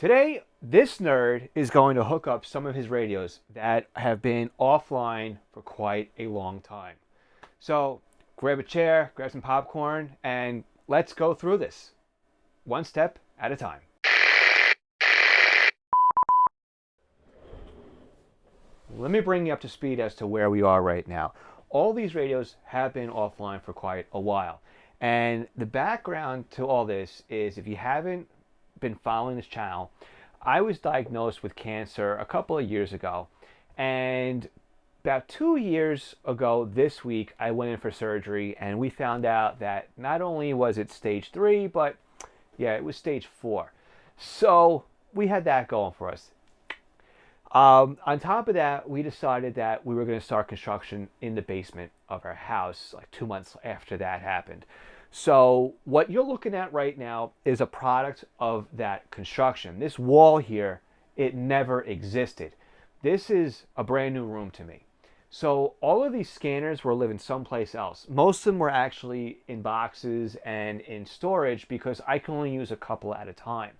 Today, this nerd is going to hook up some of his radios that have been offline for quite a long time. So grab a chair, grab some popcorn, and let's go through this one step at a time. Let me bring you up to speed as to where we are right now. All these radios have been offline for quite a while. And the background to all this is, if you haven't been following this channel, I was diagnosed with cancer a couple of years ago. And about 2 years ago this week, I went in for surgery and we found out that not only was it stage 3, but yeah, it was stage 4. So we had that going for us. On top of that, we decided that we were going to start construction in the basement of our house like 2 months after that happened. So what you're looking at right now is a product of that construction. This wall here, it never existed. This is a brand new room to me. So all of these scanners were living someplace else. Most of them were actually in boxes and in storage because I can only use a couple at a time.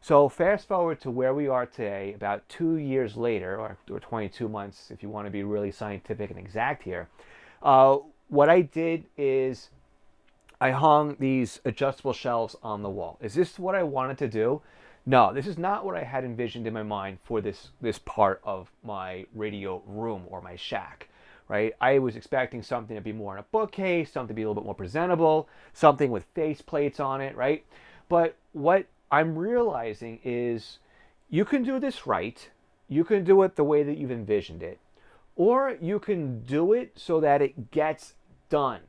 So fast forward to where we are today, about 2 years later, or 22 months if you want to be really scientific and exact here. What I did is I hung these adjustable shelves on the wall. Is this what I wanted to do? No, this is not what I had envisioned in my mind for this part of my radio room or my shack, right? I was expecting something to be more in a bookcase, something to be a little bit more presentable, something with face plates on it, right? But what I'm realizing is you can do this right. You can do it the way that you've envisioned it, or you can do it so that it gets done.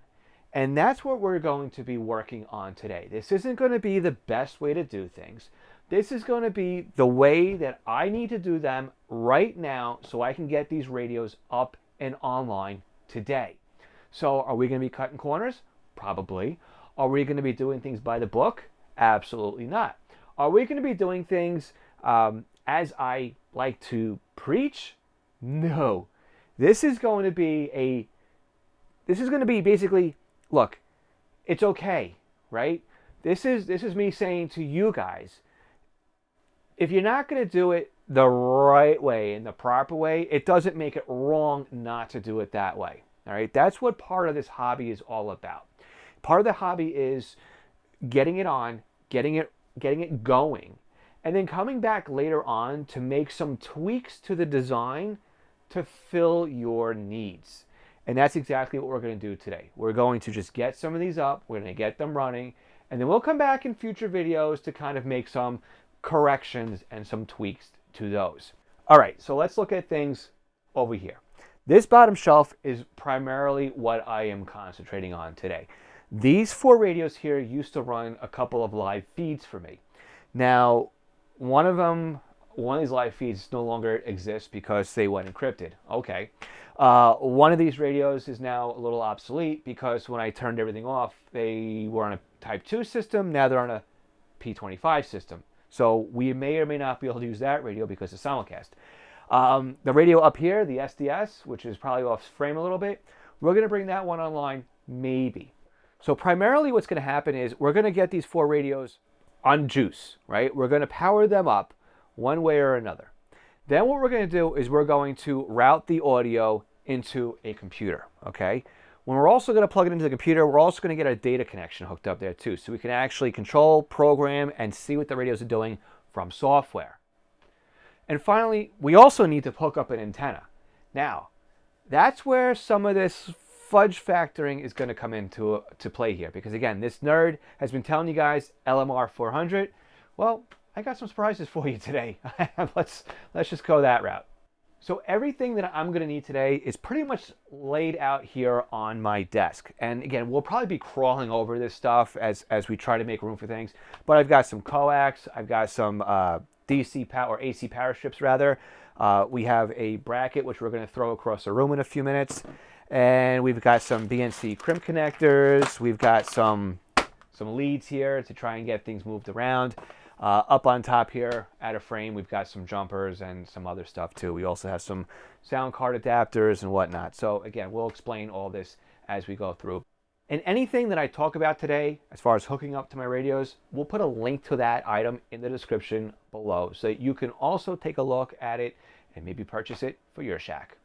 And that's what we're going to be working on today. This isn't going to be the best way to do things. This is going to be the way that I need to do them right now so I can get these radios up and online today. So are we going to be cutting corners? Probably. Are we going to be doing things by the book? Absolutely not. Are we going to be doing things as I like to preach? No. This is going to be basically, look, it's okay, right? This is me saying to you guys, if you're not going to do it the right way, in the proper way, it doesn't make it wrong not to do it that way. All right? That's what part of this hobby is all about. Part of the hobby is getting it on, getting it going, and then coming back later on to make some tweaks to the design to fill your needs. And that's exactly what we're going to do today. We're going to just get some of these up, we're going to get them running, and then we'll come back in future videos to kind of make some corrections and some tweaks to those. All right, so let's look at things over here. This bottom shelf is primarily what I am concentrating on today. These 4 radios here used to run a couple of live feeds for me. Now, one of these live feeds no longer exists because they went encrypted. Okay. One of these radios is now a little obsolete because when I turned everything off, they were on a Type 2 system. Now they're on a P25 system. So we may or may not be able to use that radio because of simulcast. The radio up here, the SDS, which is probably off frame a little bit, we're going to bring that one online, maybe. So primarily what's going to happen is we're going to get these 4 radios on juice, right? We're going to power them up one way or another. Then what we're going to do is we're going to route the audio into a computer, okay? When we're also going to plug it into the computer, we're also going to get a data connection hooked up there too, so we can actually control, program, and see what the radios are doing from software. And finally, we also need to hook up an antenna. Now, that's where some of this fudge factoring is going to come into play here, because again, this nerd has been telling you guys LMR 400. Well, I got some surprises for you today. let's just go that route. So everything that I'm going to need today is pretty much laid out here on my desk. And again, we'll probably be crawling over this stuff as we try to make room for things. But I've got some coax, I've got some DC power, or AC power strips rather. We have a bracket which we're going to throw across the room in a few minutes. And we've got some BNC crimp connectors. We've got some leads here to try and get things moved around. Up on top here at a frame, we've got some jumpers and some other stuff too. We also have some sound card adapters and whatnot. So again, we'll explain all this as we go through. And anything that I talk about today, as far as hooking up to my radios, we'll put a link to that item in the description below so that you can also take a look at it and maybe purchase it for your shack.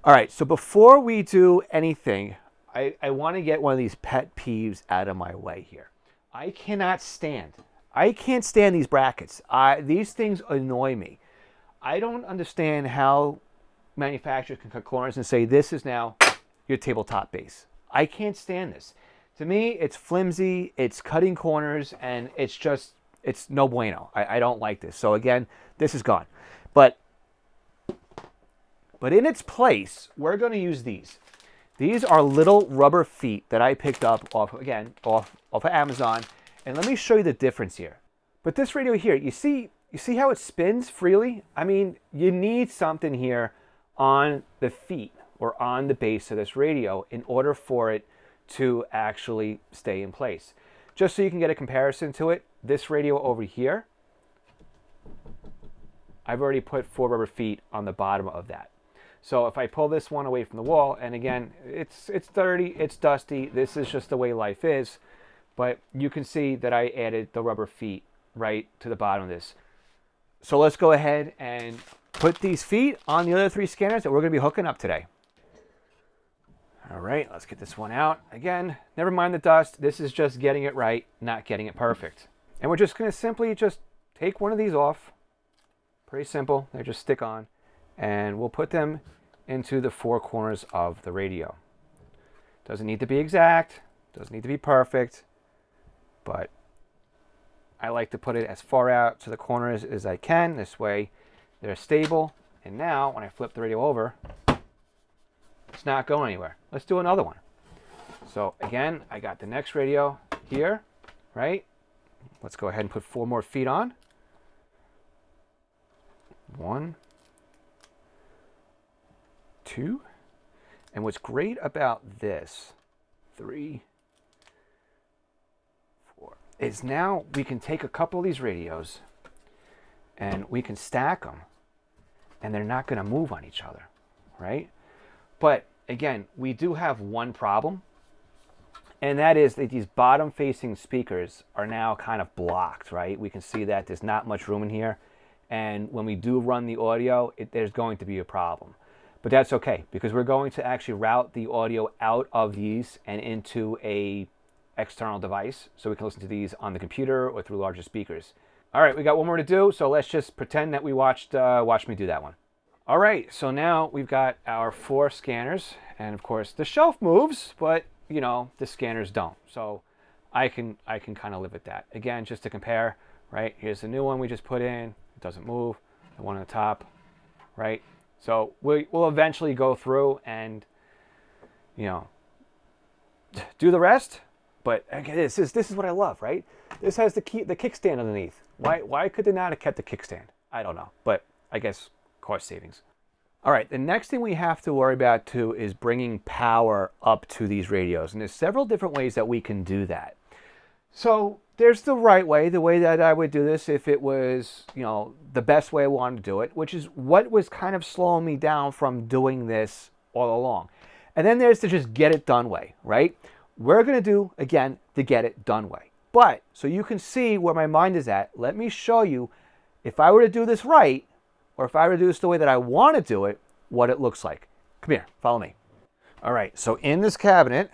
All right, so before we do anything, I want to get one of these pet peeves out of my way here. I can't stand these brackets. These things annoy me. I don't understand how manufacturers can cut corners and say this is now your tabletop base. I can't stand this. To me, it's flimsy, it's cutting corners, and it's no bueno. I don't like this. So again, this is gone. But in its place, we're going to use these. These are little rubber feet that I picked up off of Amazon. And let me show you the difference here. But this radio here, you see how it spins freely? I mean, you need something here on the feet or on the base of this radio in order for it to actually stay in place. Just so you can get a comparison to it, this radio over here, I've already put 4 rubber feet on the bottom of that. So if I pull this one away from the wall, and again, it's dirty, it's dusty, this is just the way life is, but you can see that I added the rubber feet right to the bottom of this. So let's go ahead and put these feet on the other 3 scanners that we're going to be hooking up today. All right, let's get this one out. Again, never mind the dust. This is just getting it right, not getting it perfect. And we're just going to simply just take one of these off. Pretty simple. They just stick on. And we'll put them into the 4 corners of the radio. Doesn't need to be exact. Doesn't need to be perfect. But I like to put it as far out to the corners as I can. This way they're stable. And now when I flip the radio over, it's not going anywhere. Let's do another one. So again, I got the next radio here, right? Let's go ahead and put 4 more feet on. 1, 2. And what's great about this, 3, 4, is now we can take a couple of these radios and we can stack them and they're not going to move on each other, right? But again, we do have one problem, and that is that these bottom-facing speakers are now kind of blocked, right? We can see that there's not much room in here, and when we do run the audio, there's going to be a problem. But that's okay, because we're going to actually route the audio out of these and into a external device, so we can listen to these on the computer or through larger speakers. All right, we got one more to do, so let's just pretend that we watched me do that one. All right, so now we've got our 4 scanners, and of course the shelf moves, but you know, the scanners don't. So I can kind of live with that. Again, just to compare, right? Here's the new one we just put in. It doesn't move. The one on the top, right? So we'll eventually go through and, you know, do the rest. But again, this is what I love, right? This has the kickstand underneath. Why could they not have kept the kickstand? I don't know, but I guess cost savings. All right, the next thing we have to worry about too is bringing power up to these radios. And there's several different ways that we can do that. So there's the right way, the way that I would do this if it was, you know, the best way I wanted to do it, which is what was kind of slowing me down from doing this all along. And then there's the just get it done way, right? We're going to do, again, the get it done way. But so you can see where my mind is at, let me show you if I were to do this right, or if I were to do this the way that I want to do it, what it looks like. Come here, follow me. All right, so in this cabinet,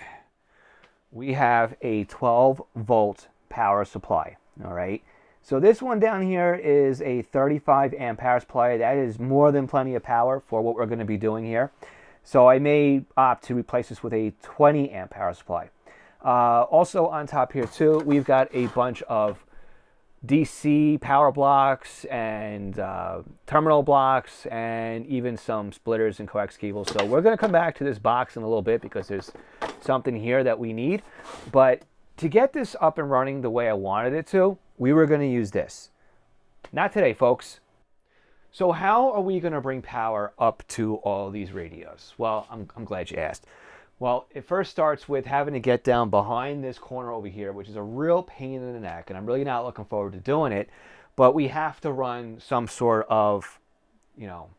we have a 12-volt power supply, all right? So this one down here is a 35 amp power supply. That is more than plenty of power for what we're going to be doing here. So I may opt to replace this with a 20 amp power supply. Also on top here too, we've got a bunch of DC power blocks and terminal blocks and even some splitters and coax cables. So we're going to come back to this box in a little bit because there's something here that we need. But to get this up and running the way I wanted it to, we were going to use this. Not today, folks. So how are we going to bring power up to all these radios? Well, I'm glad you asked. Well, it first starts with having to get down behind this corner over here, which is a real pain in the neck, and I'm really not looking forward to doing it, but we have to run some sort of, you know,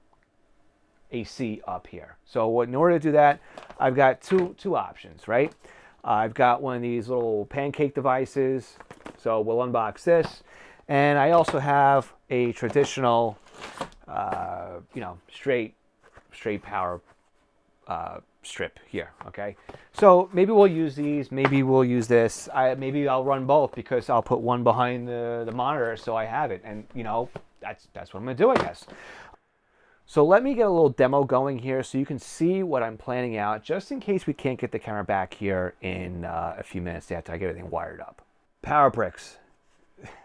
AC up here. So in order to do that, I've got two options, right? I've got one of these little pancake devices, so we'll unbox this. And I also have a traditional, straight power strip here. Okay, so maybe we'll use these. Maybe we'll use this. Maybe I'll run both because I'll put one behind the monitor so I have it. And that's what I'm gonna do, I guess. So let me get a little demo going here so you can see what I'm planning out, just in case we can't get the camera back here in a few minutes after I get everything wired up. Power bricks.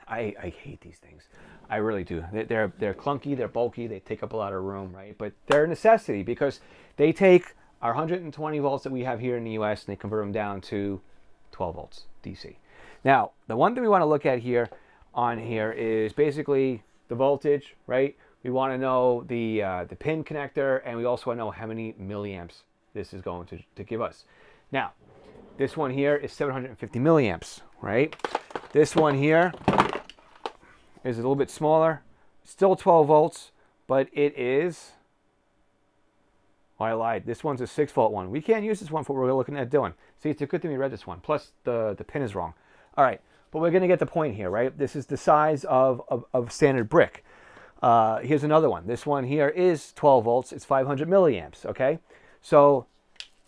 I hate these things. I really do. They're clunky, they're bulky, they take up a lot of room, right? But they're a necessity because they take our 120 volts that we have here in the US and they convert them down to 12 volts DC. Now, the one thing we want to look at here is basically the voltage, right? We want to know the pin connector, and we also want to know how many milliamps this is going to give us. Now, this one here is 750 milliamps, right? This one here is a little bit smaller, still 12 volts, but it is, oh, I lied. This one's a 6-volt one. We can't use this one for what we're looking at doing. See, it's a good thing we read this one. Plus, the pin is wrong. All right, but we're going to get the point here, right? This is the size of standard brick. Here's another one. This one here is 12 volts. It's 500 milliamps, okay? So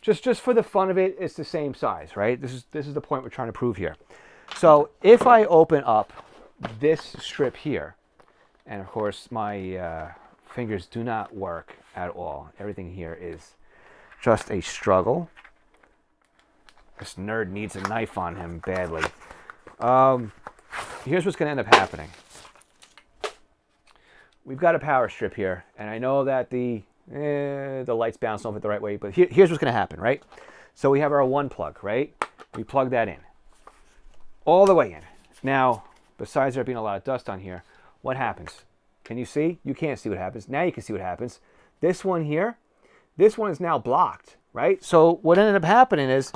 just for the fun of it, it's the same size, right? This is the point we're trying to prove here. So if I open up this strip here, and of course my fingers do not work at all. Everything here is just a struggle. This nerd needs a knife on him badly. Here's what's going to end up happening. We've got a power strip here, and I know that the lights bounce off it the right way, but here's what's going to happen, right? So we have our one plug, right? We plug that in, all the way in. Now, besides there being a lot of dust on here, what happens? Can you see? You can't see what happens. Now you can see what happens. This one here, this one is now blocked, right? So what ended up happening is,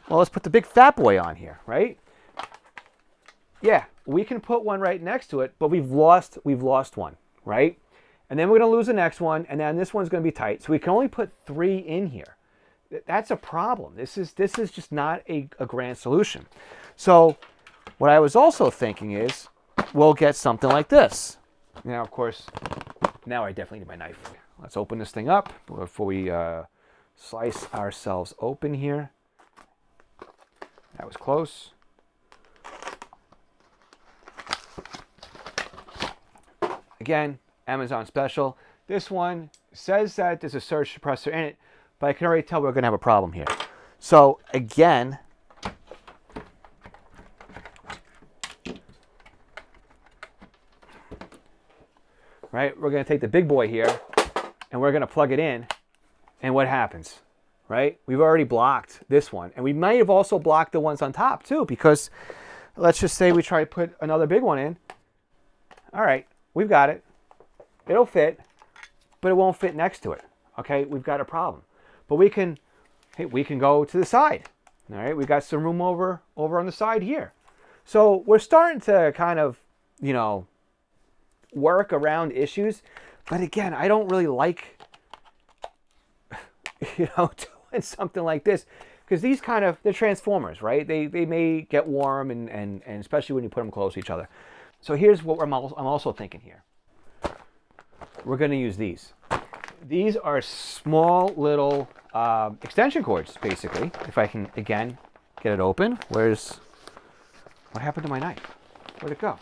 well, let's put the big fat boy on here, right? Yeah, we can put one right next to it, but we've lost one, right? And then we're going to lose the next one, and then this one's going to be tight. So we can only put 3 in here. That's a problem. This is just not a grand solution. So what I was also thinking is we'll get something like this. Now, of course, now I definitely need my knife. Let's open this thing up before we slice ourselves open here. That was close. Again, Amazon special. This one says that there's a surge suppressor in it, but I can already tell we're going to have a problem here. So again, right, we're going to take the big boy here and we're going to plug it in, and what happens, right? We've already blocked this one, and we might have also blocked the ones on top too, because let's just say we try to put another big one in. All right, we've got it. It'll fit, but it won't fit next to it. Okay, we've got a problem. But we can go to the side. All right, we got some room over on the side here. So we're starting to kind of, work around issues. But again, I don't really like, doing something like this, because these they're transformers, right? They may get warm and especially when you put them close to each other. So here's what I'm also thinking here. We're going to use these. These are small little extension cords, basically. If I can, again, get it open. What happened to my knife? Where'd it go?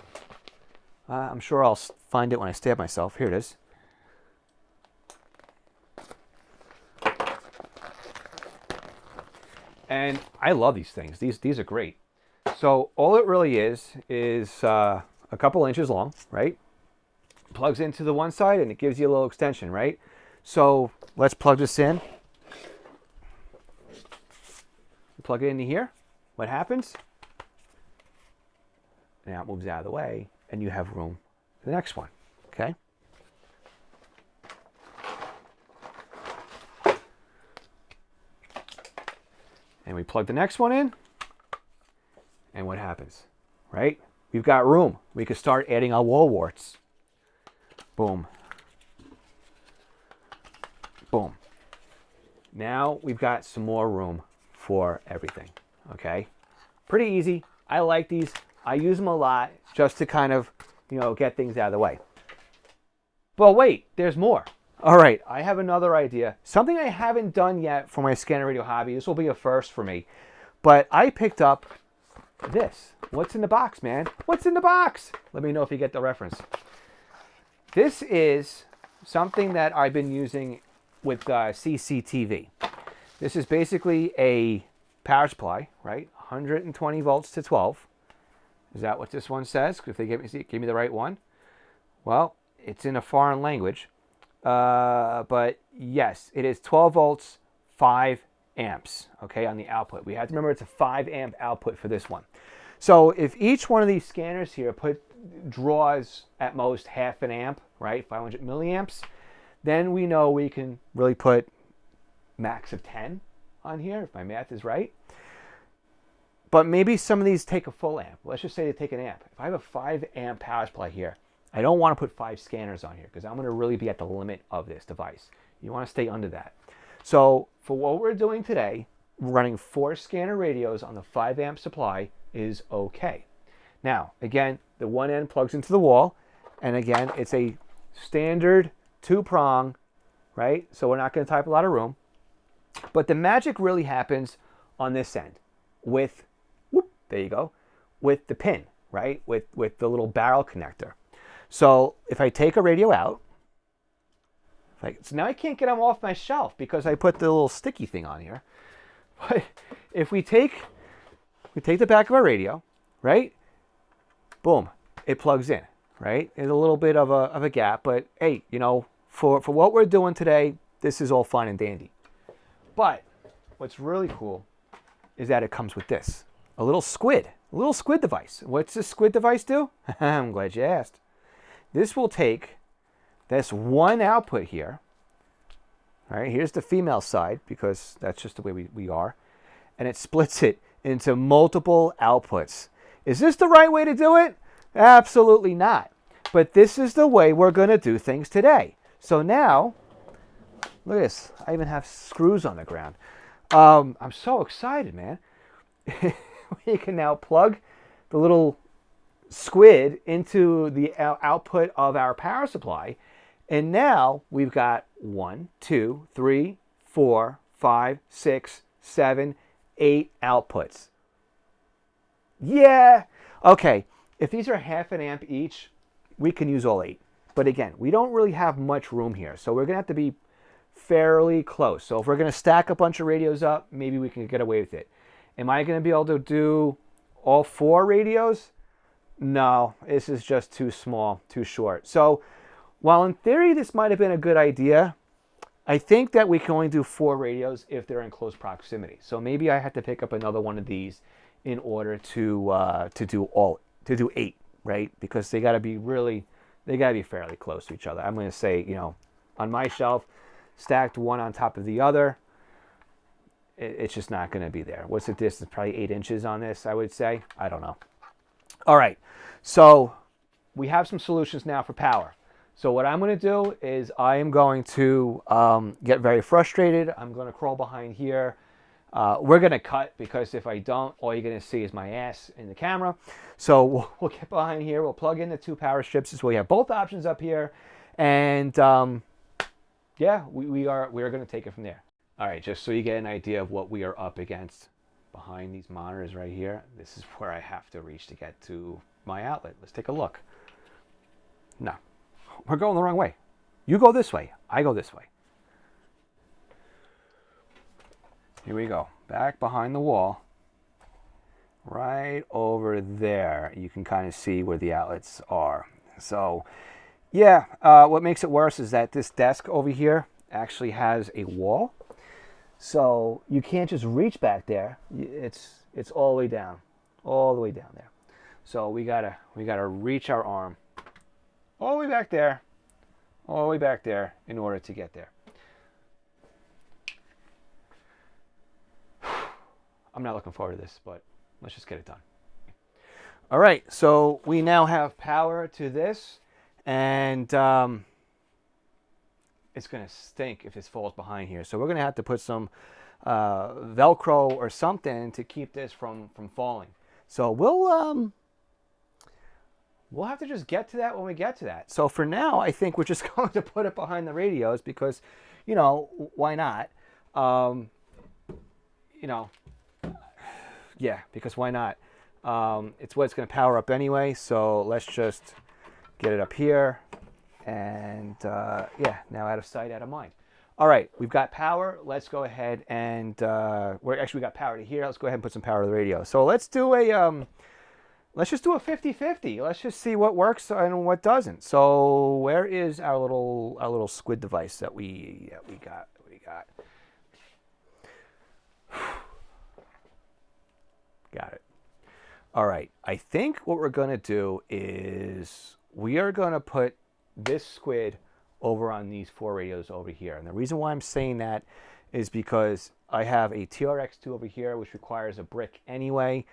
I'm sure I'll find it when I stab myself. Here it is. And I love these things. These are great. So all it really is a couple inches long, right? Plugs into the one side and it gives you a little extension, right? So let's plug this in. Plug it into here. What happens? Now it moves out of the way and you have room for the next one, okay? And we plug the next one in, and what happens, right? We've got room. We could start adding our wall warts. Boom. Boom. Now we've got some more room for everything, Okay, pretty easy. I like these. I use them a lot just to kind of, get things out of the way. But wait, there's more. All right, I have another idea. Something I haven't done yet for my scanner radio hobby. This will be a first for me. But I picked up this. What's in the box, man? What's in the box? Let me know if you get the reference. This is something that I've been using with CCTV. This is basically a power supply, right? 120 volts to 12. Is that what this one says? If they give me the right one. Well, it's in a foreign language. But yes, it is 12 volts, 5 amps, okay, on the output. We have to remember it's a 5 amp output for this one. So if each one of these scanners here draws at most half an amp, right, 500 milliamps, then we know we can really put max of 10 on here, if my math is right. But maybe some of these take a full amp. Let's just say they take an amp. If I have a 5 amp power supply here, I don't want to put 5 scanners on here because I'm going to really be at the limit of this device. You want to stay under that. So for what we're doing today, running 4 scanner radios on the 5 amp supply is okay. Now, again, the one end plugs into the wall. And again, it's a standard 2-prong, right? So we're not going to type a lot of room. But the magic really happens on this end with, there you go, with the pin, right? With the little barrel connector. So if I take a radio out, so now I can't get them off my shelf because I put the little sticky thing on here. But if we take the back of our radio, right? Boom, it plugs in, right? There's a little bit of a gap, but hey, for what we're doing today, this is all fine and dandy. But what's really cool is that it comes with this, a little squid device. What's this squid device do? I'm glad you asked. This will take this one output here. All right, here's the female side because that's just the way we are. And it splits it into multiple outputs. Is this the right way to do it? Absolutely not. But this is the way we're going to do things today. So now, look at this. I even have screws on the ground. I'm so excited, man. We can now plug the little squid into the output of our power supply. And now we've got 1, 2, 3, 4, 5, 6, 7, 8 outputs. Yeah. Okay. If these are half an amp each, we can use all 8. But again, we don't really have much room here. So we're going to have to be fairly close. So if we're going to stack a bunch of radios up, maybe we can get away with it. Am I going to be able to do all 4 radios? No, this is just too small, too short. So while in theory this might have been a good idea, I think that we can only do 4 radios if they're in close proximity. So maybe I have to pick up another one of these in order to do 8, right? Because they got to be fairly close to each other. I'm going to say, on my shelf, stacked one on top of the other, it's just not going to be there. What's the distance? Probably 8 inches on this, I would say. I don't know. All right, so we have some solutions now for power. So what I'm going to do is I am going to get very frustrated. I'm going to crawl behind here. We're going to cut because if I don't, all you're going to see is my ass in the camera. So we'll get behind here. We'll plug in the 2 power strips. So we have both options up here. And yeah, we are going to take it from there. All right, just so you get an idea of what we are up against behind these monitors right here. This is where I have to reach to get to my outlet. Let's take a look. No, we're going the wrong way. You go this way. I go this way. Here we go. Back behind the wall. Right over there. You can kind of see where the outlets are. So, yeah, what makes it worse is that this desk over here actually has a wall. So you can't just reach back there. It's all the way down. All the way down there. So we gotta reach our arm all the way back there. All the way back there in order to get there. I'm not looking forward to this, but let's just get it done. All right, so we now have power to this, and it's going to stink if this falls behind here. So we're going to have to put some Velcro or something to keep this from falling. So we'll have to just get to that when we get to that. So for now, I think we're just going to put it behind the radios because, you know, why not? You know, yeah, because why not? It's what it's going to power up anyway. So let's just get it up here. And yeah, now out of sight, out of mind. All right, we've got power. Let's go ahead and we got power to here. Let's go ahead and put some power to the radio. So let's do a let's just do a 50-50. Let's just see what works and what doesn't. So where is our little squid device that we got? Got it. All right. I think what we're going to do is we are going to put this squid over on these 4 radios over here. And the reason why I'm saying that is because I have a TRX2 over here, which requires a brick anyway.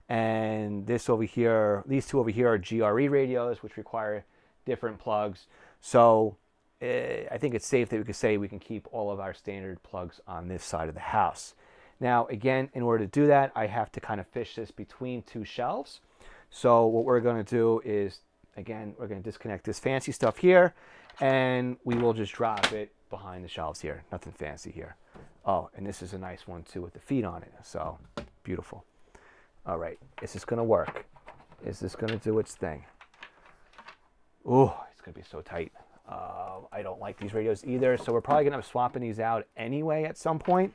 And this over here, these 2 over here are GRE radios, which require different plugs. So I think it's safe that we could say we can keep all of our standard plugs on this side of the house. Now, again, in order to do that, I have to kind of fish this between 2 shelves. So what we're going to do is, again, we're going to disconnect this fancy stuff here, and we will just drop it behind the shelves here. Nothing fancy here. Oh, and this is a nice one, too, with the feet on it. So, beautiful. All right, is this going to work? Is this going to do its thing? Ooh, it's going to be so tight. I don't like these radios either, so we're probably going to be swapping these out anyway at some point.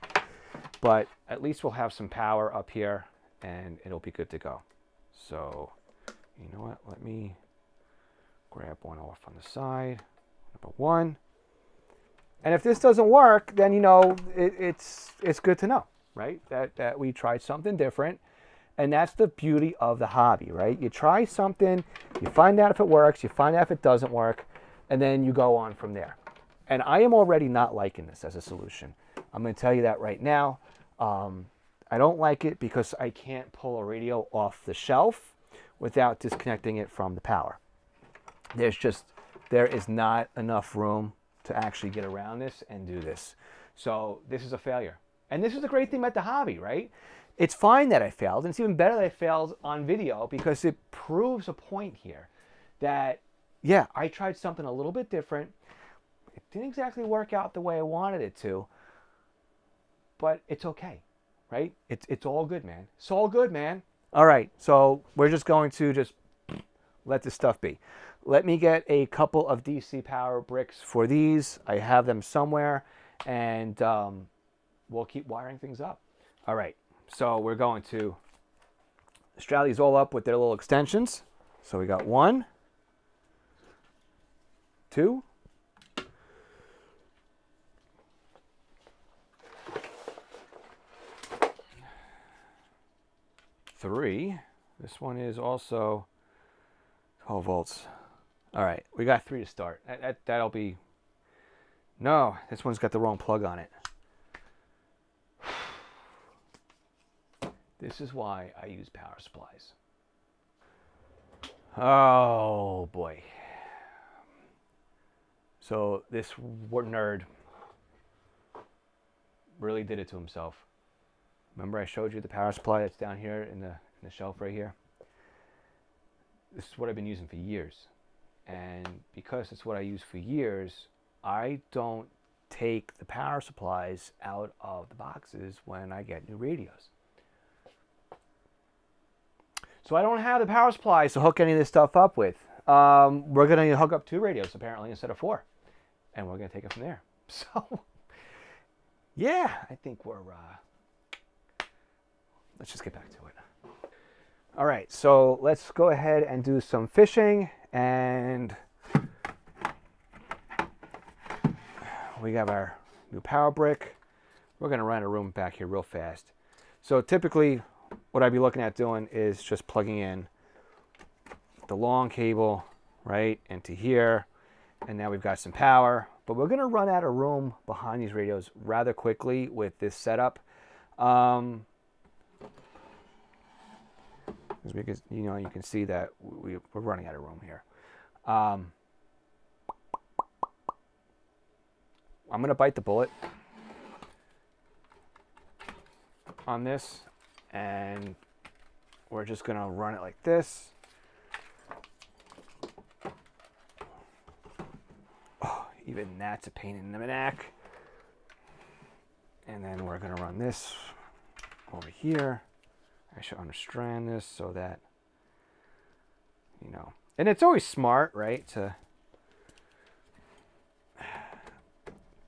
But at least we'll have some power up here, and it'll be good to go. So, you know what? Let me grab one off on the side. Number 1. And if this doesn't work, then, you know, it's good to know, right? That we tried something different. And that's the beauty of the hobby, right? You try something, you find out if it works, you find out if it doesn't work, and then you go on from there. And I am already not liking this as a solution. I'm going to tell you that right now. I don't like it because I can't pull a radio off the shelf without disconnecting it from the power. There is not enough room to actually get around this and do this. So this is a failure. And this is the great thing about the hobby, right? It's fine that I failed, and it's even better that I failed on video because it proves a point here that, yeah, I tried something a little bit different. It didn't exactly work out the way I wanted it to, but it's okay, right? It's all good, man. It's all good, man. All right, so we're just going to just let this stuff be. Let me get a couple of DC power bricks for these. I have them somewhere, and we'll keep wiring things up. All right. So we're going to straddle these all up with their little extensions. So we got 1, 2, 3. This one is also 12 volts. All right, we got 3 to start. That'll be... No, this one's got the wrong plug on it. This is why I use power supplies. Oh, boy. So this nerd really did it to himself. Remember I showed you the power supply that's down here in the shelf right here? This is what I've been using for years. And because it's what I use for years, I don't take the power supplies out of the boxes when I get new radios. So I don't have the power supplies to hook any of this stuff up with. We're going to hook up 2 radios apparently instead of 4. And we're going to take it from there. So, yeah, I think we're... let's just get back to it. All right, so let's go ahead and do some fishing. And we have our new power brick. We're going to run a room back here real fast. So typically... what I'd be looking at doing is just plugging in the long cable right into here, and now we've got some power. But we're going to run out of room behind these radios rather quickly with this setup, because you know you can see that we're running out of room here. I'm going to bite the bullet. on this, and we're just going to run it like this. Oh, even that's a pain in the neck. And then we're going to run this over here. I should understand this so that, you know, and it's always smart, right, to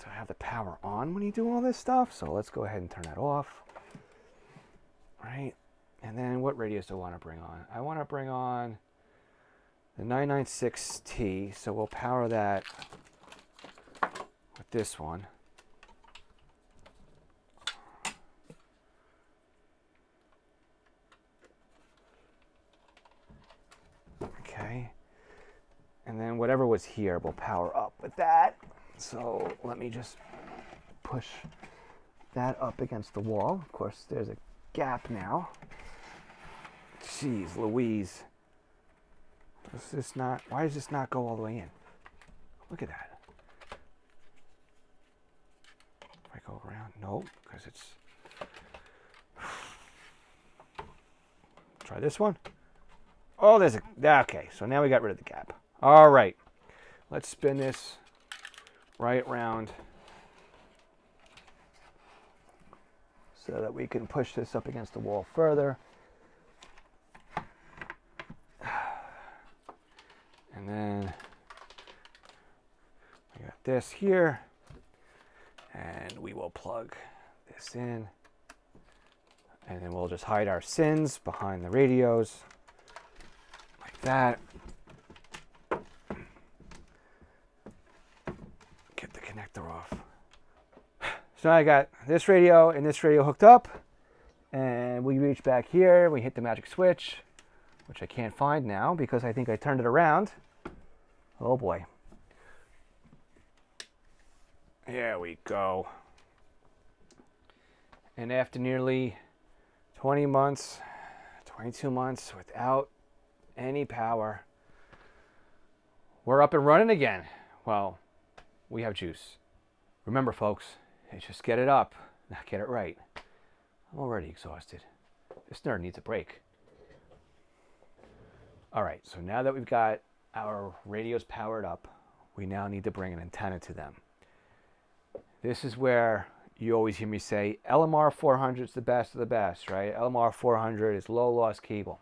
have the power on when you do all this stuff. So let's go ahead and turn that off. Right. And then what radios do I want to bring on? I want to bring on the 996T. So we'll power that with this one. Okay. And then whatever was here, we'll power up with that. So let me just push that up against the wall. Of course, there's a gap now. Jeez Louise. Does this not, why does this not go all the way in? Look at that. If I go around, no, because it's, try this one. Oh, there's a, okay, so now we got rid of the gap. All right, let's spin this right round so that we can push this up against the wall further. And then we got this here, and we will plug this in, and then we'll just hide our SINs behind the radios like that. Get the connector off. So now I got this radio and this radio hooked up, and we reach back here, we hit the magic switch, which I can't find now because I think I turned it around. Oh boy. There we go. And after nearly 20 months, 22 months without any power, we're up and running again. Well, we have juice. Remember, folks, it's just get it up, not get it right. I'm already exhausted. This nerd needs a break. All right, so now that we've got our radios powered up, we now need to bring an antenna to them. This is where you always hear me say LMR 400 is the best of the best, right? LMR 400 is low loss cable.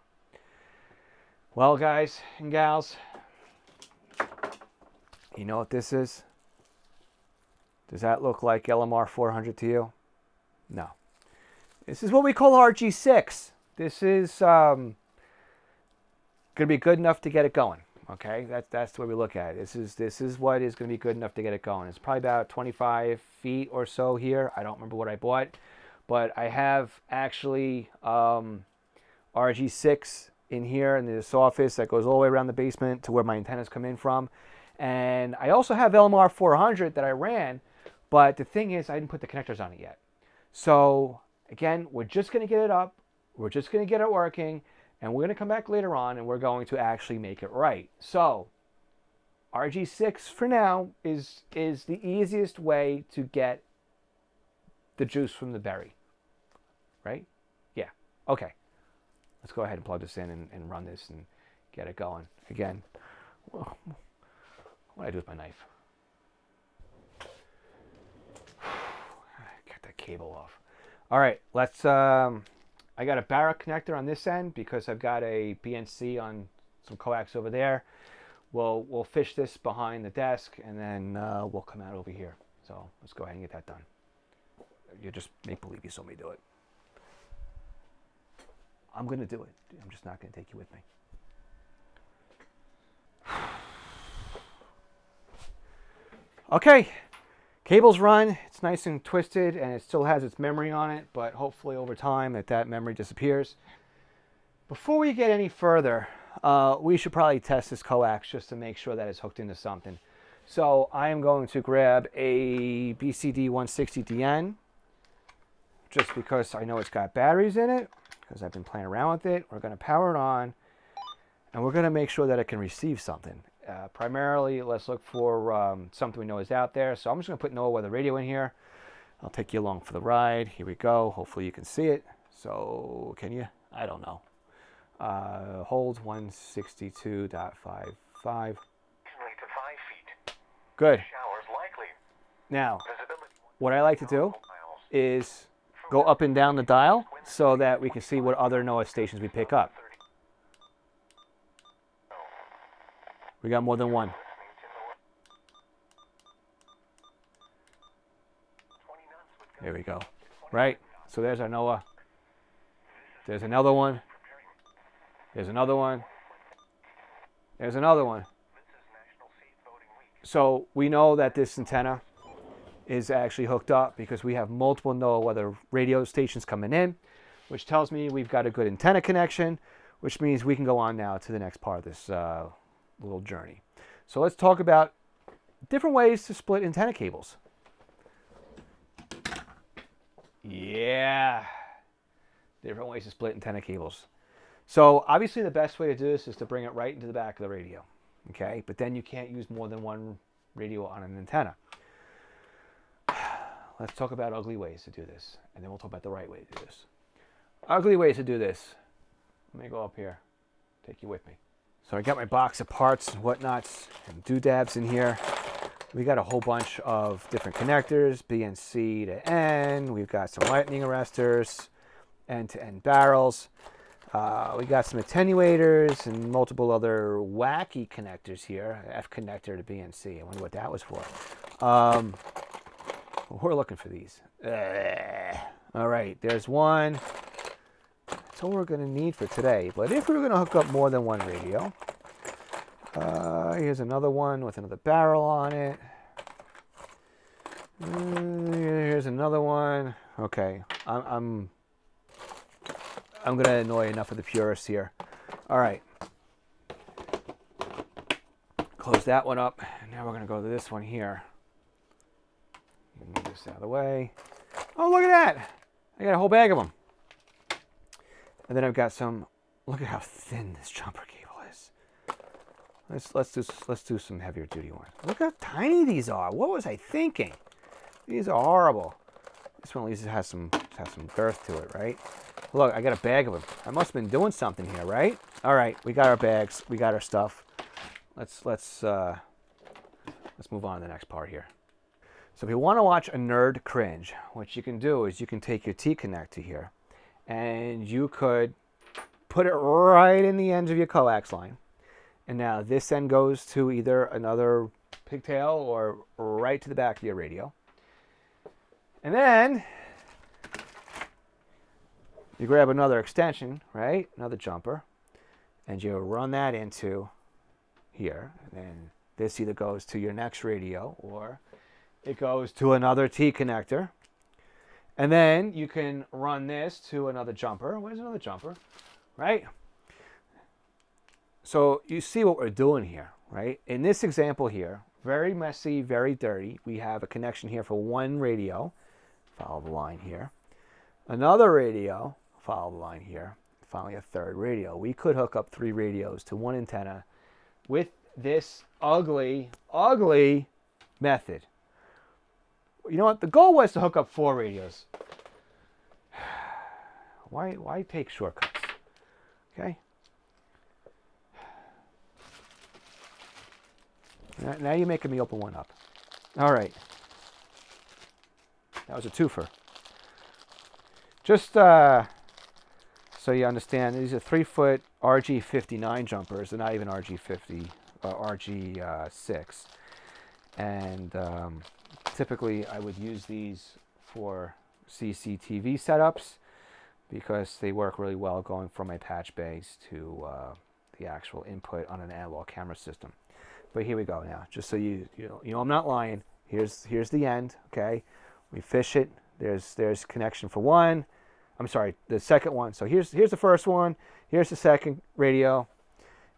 Well, guys and gals, you know what this is? Does that look like LMR 400 to you? No. This is what we call RG6. This is going to be good enough to get it going. Okay, that's the way we look at it. This is what is going to be good enough to get it going. It's probably about 25 feet or so here. I don't remember what I bought, but I have actually RG6 in here in this office that goes all the way around the basement to where my antennas come in from. And I also have LMR 400 that I ran, but the thing is I didn't put the connectors on it yet. So again, we're just going to get it up. We're just going to get it working. And we're going to come back later on and we're going to actually make it right. So RG6 for now is the easiest way to get the juice from the berry. Right? Yeah. Okay. Let's go ahead and plug this in and run this and get it going. Again, what do I do with my knife? Get that cable off. All right, let's... I got a Barrett connector on this end because I've got a BNC on some coax over there. We'll fish this behind the desk and then we'll come out over here. So let's go ahead and get that done. You just make believe you saw me do it. I'm going to do it. I'm just not going to take you with me. Okay. Cable's run, it's nice and twisted and it still has its memory on it, but hopefully over time that memory disappears. Before we get any further, we should probably test this coax just to make sure that it's hooked into something. So I am going to grab a BCD 160DN just because I know it's got batteries in it, because I've been playing around with it. We're going to power it on and we're going to make sure that it can receive something. Primarily, let's look for something we know is out there. So I'm just going to put NOAA weather radio in here. I'll take you along for the ride. Here we go. Hopefully you can see it. So can you? I don't know. Hold 162.55. Good. Now, what I like to do is go up and down the dial so that we can see what other NOAA stations we pick up. We got more than one. There we go. Right? So there's our NOAA. There's another one. There's another one. There's another one. So we know that this antenna is actually hooked up because we have multiple NOAA weather radio stations coming in, which tells me we've got a good antenna connection, which means we can go on now to the next part of this little journey. So let's talk about different ways to split antenna cables. Yeah, different ways to split antenna cables. So obviously the best way to do this is to bring it right into the back of the radio, okay? But then you can't use more than one radio on an antenna. Let's talk about ugly ways to do this, and then we'll talk about the right way to do this. Ugly ways to do this. Let me go up here, take you with me. So I got my box of parts and whatnots and doodads in here. We got a whole bunch of different connectors, BNC to N. We've got some lightning arresters, end-to-end barrels. We got some attenuators and multiple other wacky connectors here. F connector to BNC. I wonder what that was for. We're looking for these. All right, there's one. That's all we're going to need for today. But if we're going to hook up more than one radio, here's another one with another barrel on it. Here's another one. Okay, I'm going to annoy enough of the purists here. All right. Close that one up. And now we're going to go to this one here. Move this out of the way. Oh, look at that. I got a whole bag of them. And then I've got some. Look at how thin this jumper cable is. Let's do some heavier duty ones. Look how tiny these are. What was I thinking? These are horrible. This one at least has some girth to it, right? Look, I got a bag of them. I must have been doing something here, right? All right, we got our bags, we got our stuff. Let's move on to the next part here. So if you want to watch a nerd cringe, what you can do is you can take your T-connector here, and you could put it right in the ends of your coax line. And now this end goes to either another pigtail or right to the back of your radio. And then you grab another extension, right? Another jumper. And you run that into here. And then this either goes to your next radio or it goes to another T connector. And then you can run this to another jumper. Where's another jumper? Right? So you see what we're doing here, right? In this example here, very messy, very dirty. We have a connection here for one radio. Follow the line here. Another radio. Follow the line here. Finally, a third radio. We could hook up 3 radios to one antenna with this ugly, ugly method. You know what? The goal was to hook up 4 radios. Why take shortcuts? Okay. Now you're making me open one up. All right. That was a twofer. Just so you understand, these are 3-foot RG59 jumpers. They're not even RG50, RG6. And typically I would use these for CCTV setups because they work really well going from my patch bays to the actual input on an analog camera system. But here we go now, just so you know I'm not lying. Here's the end, okay? We fish it. There's connection for one. I'm sorry, the second one. So here's the first one. Here's the second radio.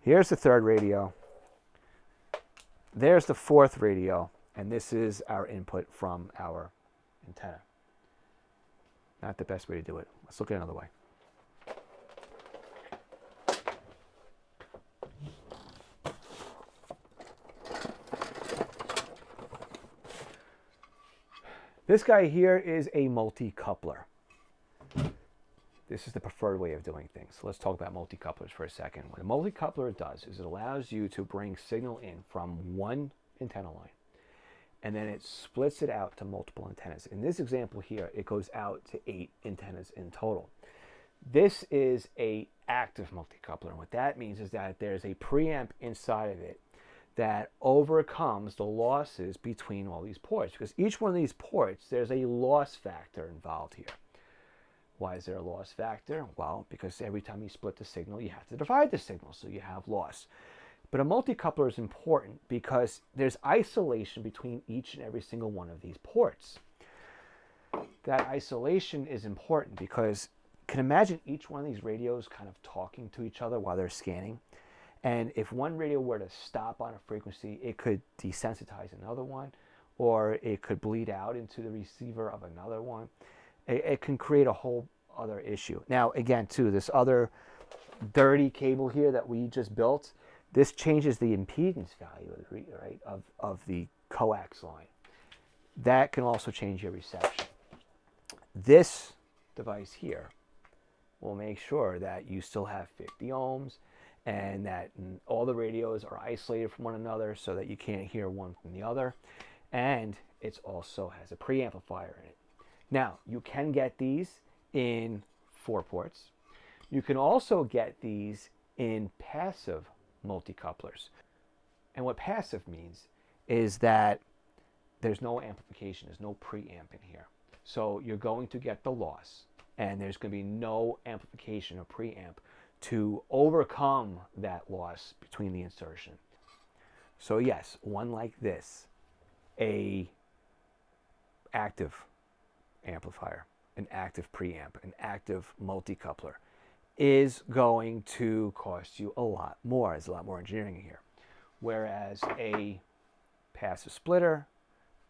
Here's the third radio. There's the fourth radio. And this is our input from our antenna. Not the best way to do it. Let's look at another way. This guy here is a multi-coupler. This is the preferred way of doing things. So let's talk about multi-couplers for a second. What a multi-coupler does is it allows you to bring signal in from one antenna line, and then it splits it out to multiple antennas. In this example here, it goes out to 8 antennas in total. This is a active multi-coupler, and what that means is that there's a preamp inside of it that overcomes the losses between all these ports, because each one of these ports, there's a loss factor involved here. Why is there a loss factor? Well, because every time you split the signal, you have to divide the signal, so you have loss. But a multi-coupler is important because there's isolation between each and every single one of these ports. That isolation is important because you can imagine each one of these radios kind of talking to each other while they're scanning. And if one radio were to stop on a frequency, it could desensitize another one, or it could bleed out into the receiver of another one. It can create a whole other issue. Now, again, too, this other dirty cable here that we just built, this changes the impedance value, right, of the coax line. That can also change your reception. This device here will make sure that you still have 50 ohms and that all the radios are isolated from one another so that you can't hear one from the other. And it also has a preamplifier in it. Now, you can get these in 4 ports. You can also get these in passive multi-couplers. And what passive means is that there's no amplification, there's no preamp in here. So you're going to get the loss, and there's going to be no amplification or preamp to overcome that loss between the insertion. So yes, one like this, a active amplifier, an active preamp, an active multi-coupler, is going to cost you a lot more. There's a lot more engineering here. Whereas a passive splitter,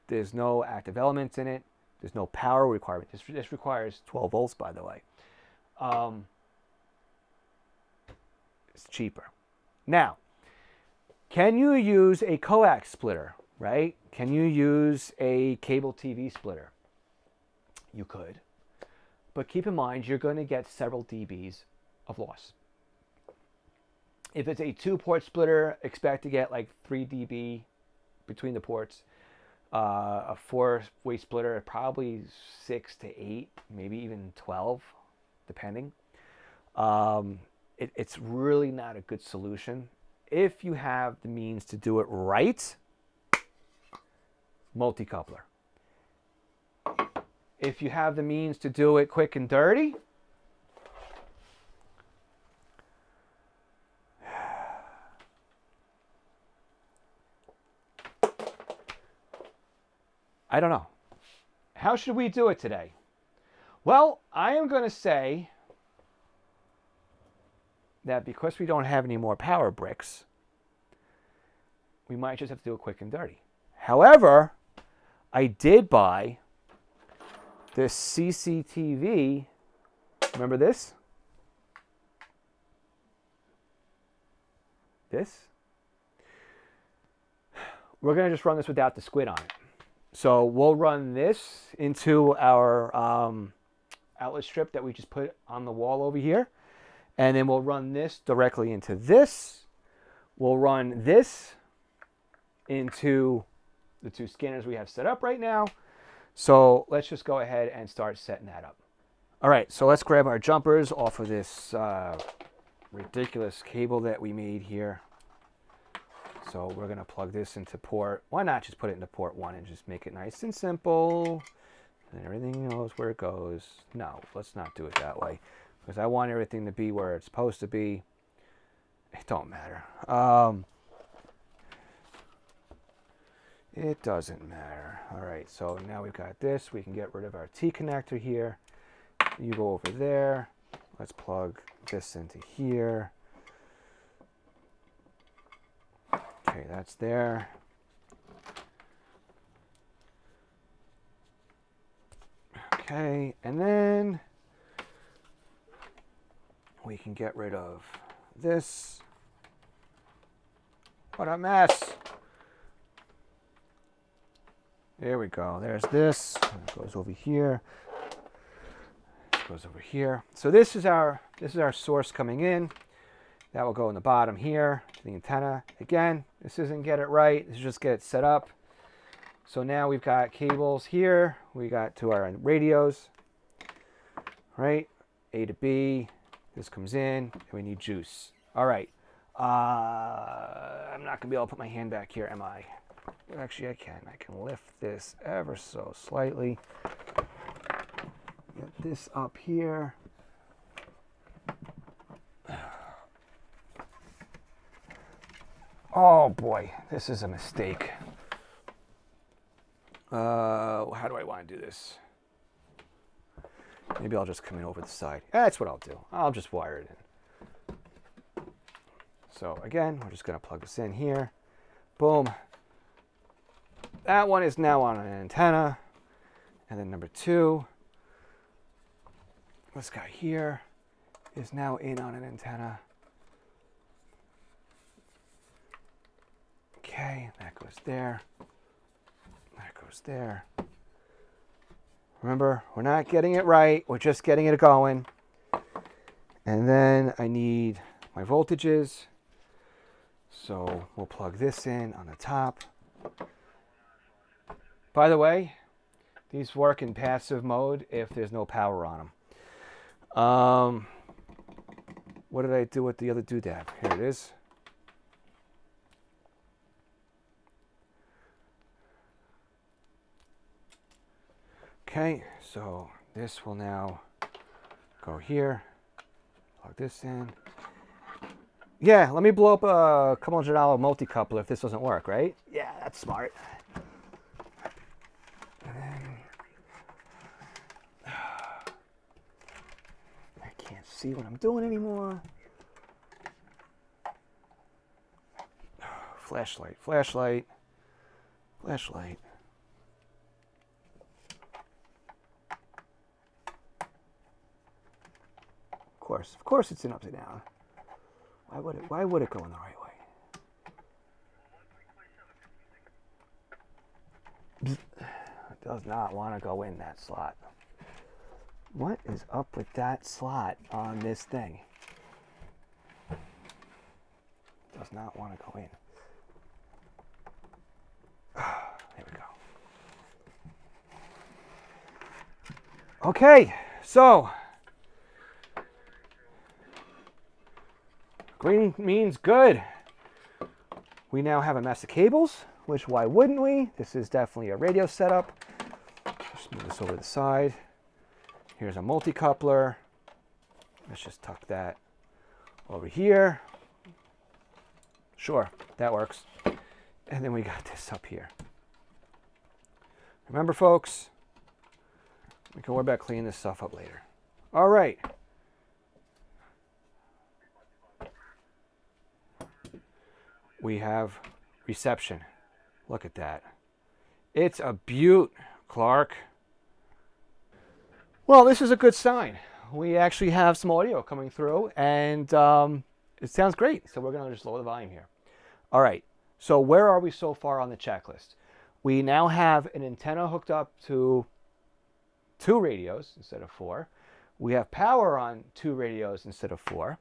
there's no active elements in it, there's no power requirement. This requires 12 volts, by the way. It's cheaper. Now, can you use a coax splitter, right? Can you use a cable TV splitter? You could, but keep in mind you're going to get several dBs of loss. If it's a 2-port splitter, expect to get like 3 dB between the ports. A 4-way splitter, probably 6 to 8, maybe even 12, depending. It's really not a good solution. If you have the means to do it right, multi-coupler. If you have the means to do it quick and dirty, I don't know. How should we do it today? Well, I am going to say that because we don't have any more power bricks, we might just have to do it quick and dirty. However, I did buy this CCTV, remember this? This? We're going to just run this without the squid on it. So we'll run this into our outlet strip that we just put on the wall over here. And then we'll run this directly into this. We'll run this into the 2 scanners we have set up right now. So let's just go ahead and start setting that up. All right, so let's grab our jumpers off of this ridiculous cable that we made here. So we're going to plug this into port. Why not just put it into port 1 and just make it nice and simple? And everything knows where it goes. No, let's not do it that way. Because I want everything to be where it's supposed to be. It don't matter. It doesn't matter. All right, so now we've got this. We can get rid of our T connector here. You go over there. Let's plug this into here. Okay, that's there. Okay, and then we can get rid of this. What a mess. There we go. There's this. It goes over here. It goes over here. So this is our source coming in. That will go in the bottom here to the antenna. Again, this isn't get it right. This is just get it set up. So now we've got cables here. We got to our radios, right? A to B. This comes in, and we need juice. All right. I'm not going to be able to put my hand back here, am I? Actually, I can. I can lift this ever so slightly. Get this up here. Oh boy, this is a mistake. How do I want to do this? Maybe I'll just come in over the side. That's what I'll do. I'll just wire it in. So again, we're just going to plug this in here. Boom. That one is now on an antenna. And then number 2, this guy here is now in on an antenna. Okay, that goes there. That goes there. Remember, we're not getting it right. We're just getting it going. And then I need my voltages. So we'll plug this in on the top. By the way, these work in passive mode if there's no power on them. What did I do with the other doodad? Here it is. Okay, so this will now go here. Plug this in. Yeah, let me blow up a couple $100 multi-coupler if this doesn't work, right? Yeah, that's smart. And then, I can't see what I'm doing anymore. Flashlight, flashlight, flashlight. Of course it's in upside down. Why would it go in the right way? It does not want to go in that slot. What is up with that slot on this thing? It does not want to go in. There we go. Okay, so green means good. We now have a mess of cables, which why wouldn't we? This is definitely a radio setup. Just move this over to the side. Here's a multi-coupler. Let's just tuck that over here. Sure, that works. And then we got this up here. Remember, folks, we can worry about cleaning this stuff up later. All right. We have reception. Look at that. It's a beaut, Clark. Well, this is a good sign. We actually have some audio coming through, and it sounds great. So we're going to just lower the volume here. All right. So where are we so far on the checklist? We now have an antenna hooked up to 2 radios instead of 4. We have power on 2 radios instead of 4.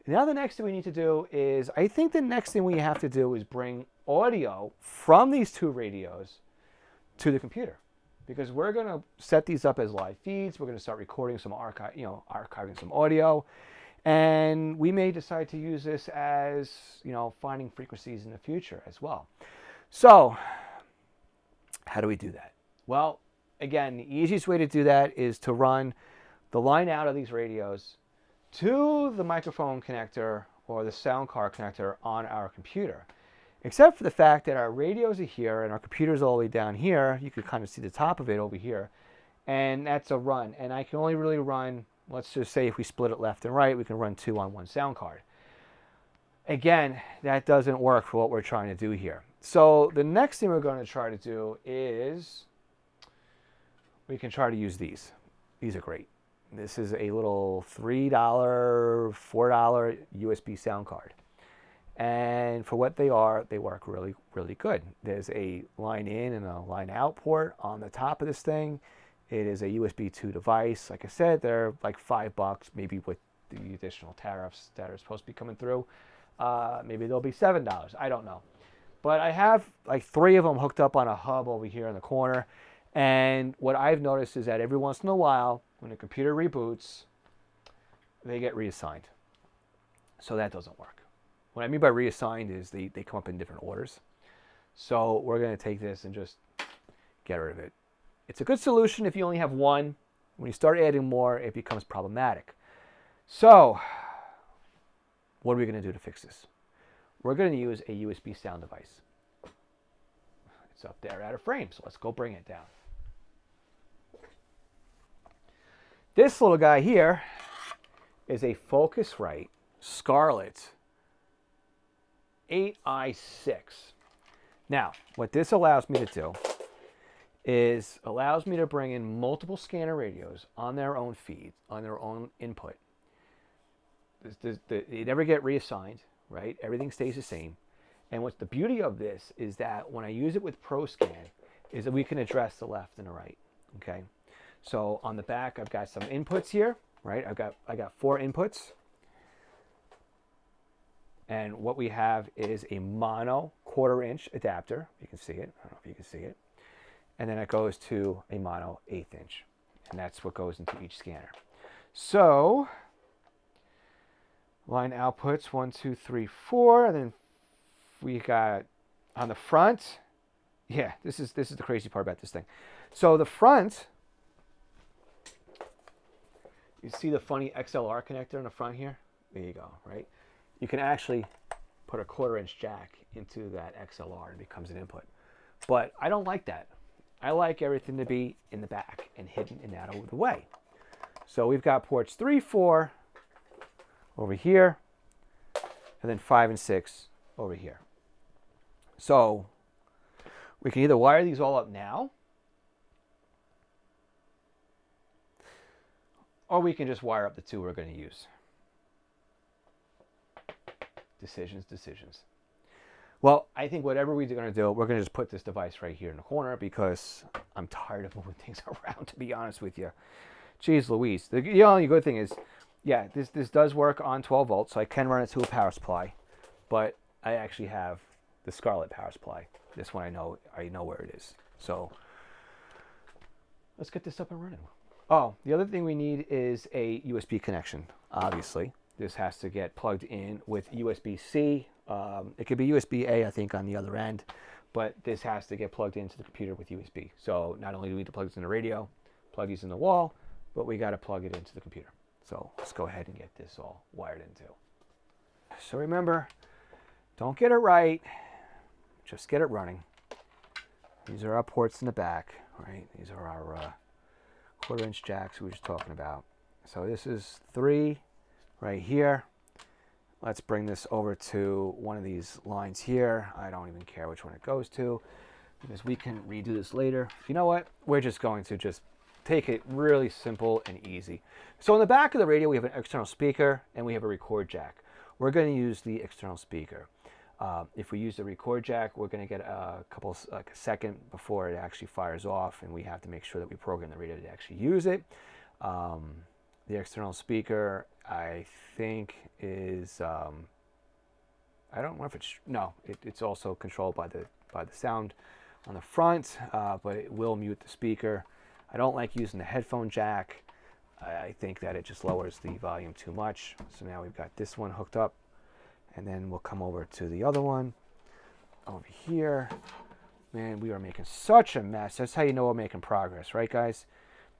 Now the next thing we need to do is, I think the next thing we have to do is bring audio from these 2 radios to the computer, because we're going to set these up as live feeds. We're going to start recording some archiving some audio, and we may decide to use this as, finding frequencies in the future as well. So how do we do that? Well, again, the easiest way to do that is to run the line out of these radios to the microphone connector or the sound card connector on our computer. Except for the fact that our radios are here and our computer's all the way down here. You can kind of see the top of it over here. And that's a run. And I can only really run, let's just say if we split it left and right, we can run 2 on 1 sound card. Again, that doesn't work for what we're trying to do here. So the next thing we're going to try to do is we can try to use these. These are great. This is a little $3, $4 USB sound card. And for what they are, they work really, really good. There's a line in and a line out port on the top of this thing. It is a USB 2 device. Like I said, they're like $5, maybe with the additional tariffs that are supposed to be coming through. Maybe they'll be $7. I don't know. But I have like 3 of them hooked up on a hub over here in the corner. And what I've noticed is that every once in a while, when the computer reboots, they get reassigned. So that doesn't work. What I mean by reassigned is they come up in different orders. So we're going to take this and just get rid of it. It's a good solution if you only have one. When you start adding more, it becomes problematic. So what are we going to do to fix this? We're going to use a USB sound device. It's up there out of frame, so let's go bring it down. This little guy here is a Focusrite Scarlett 8i6. Now, what this allows me to do is allows me to bring in multiple scanner radios on their own feed, on their own input. They never get reassigned, right? Everything stays the same. And what's the beauty of this is that when I use it with ProScan, is that we can address the left and the right, okay? So on the back, I've got some inputs here, right? I got 4 inputs. And what we have is a mono 1/4-inch adapter. You can see it. I don't know if you can see it. And then it goes to a mono 1/8 inch. And that's what goes into each scanner. So line outputs 1, 2, 3, 4. And then we got on the front. Yeah, this is the crazy part about this thing. So the front, you see the funny XLR connector in the front here? There you go, right? You can actually put a 1/4-inch jack into that XLR and it becomes an input. But I don't like that. I like everything to be in the back and hidden and out of the way. So we've got ports 3, 4 over here, and then 5 and 6 over here. So we can either wire these all up now, or we can just wire up the 2 we're going to use. Decisions. Well, I think whatever we're going to do, we're going to just put this device right here in the corner because I'm tired of moving things around, to be honest with you. Jeez Louise. The only good thing is, yeah, this does work on 12 volts, so I can run it to a power supply, but I actually have the Scarlett power supply. This one I know where it is. So let's get this up and running. Oh, the other thing we need is a USB connection, obviously. This has to get plugged in with USB-C. It could be USB-A, I think, on the other end, but this has to get plugged into the computer with USB. So not only do we need to plug this in the radio, plug these in the wall, but we got to plug it into the computer. So let's go ahead and get this all wired into. So remember, don't get it right, just get it running. These are our ports in the back, right? These are our 1/4-inch jacks we were just talking about. So this is 3 right here. Let's bring this over to one of these lines here. I don't even care which one it goes to because we can redo this later. You know what? We're just going to just take it really simple and easy. So in the back of the radio, we have an external speaker and we have a record jack. We're going to use the external speaker. If we use the record jack, we're going to get like a second before it actually fires off, and we have to make sure that we program the radio to actually use it. The external speaker, I think, is I don't know if it's also controlled by the sound on the front, but it will mute the speaker. I don't like using the headphone jack. I think that it just lowers the volume too much. So now we've got this one hooked up, and then we'll come over to the other one over here. Man, we are making such a mess. That's how you know we're making progress, right, guys?